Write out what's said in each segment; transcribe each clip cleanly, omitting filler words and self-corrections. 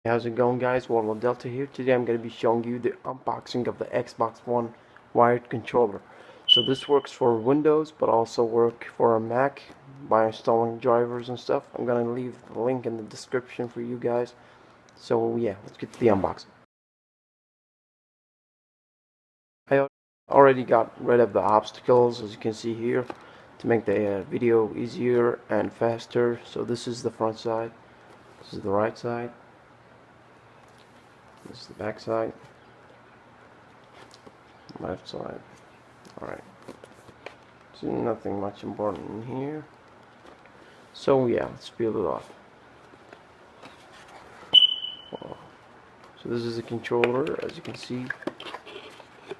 How's it going, guys? Warlord Delta here. Today I'm going to be showing you the unboxing of the Xbox One wired controller. So this works for Windows but also work for a Mac by installing drivers and stuff. I'm going to leave the link in the description for you guys. So yeah, let's get to the unboxing. I already got rid of the obstacles, as you can see here, to make the video easier and faster. So this is the front side, this is the right side, this is the back side, left side. Alright, so nothing much important in here. So yeah, let's peel it off. So this is a controller, as you can see. It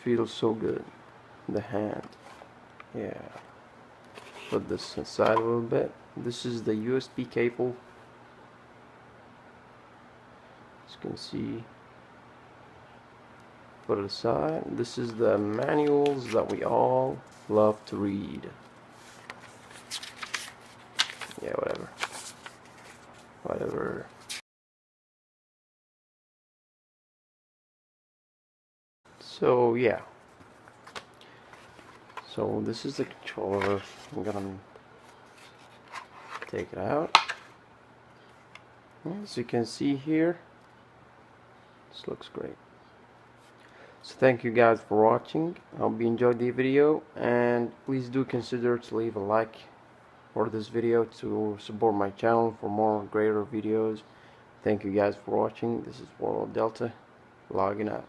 feels so good in the hand. Yeah. Put this inside a little bit. This is the USB cable. As you can see. Put it aside. This is the manuals that we all love to read. Yeah, whatever. So yeah. So this is the controller. I'm gonna take it out. As you can see here, this looks great. So thank you guys for watching. I hope you enjoyed the video, and please do consider to leave a like for this video to support my channel for more greater videos. Thank you guys for watching. This is Warlord Delta logging out.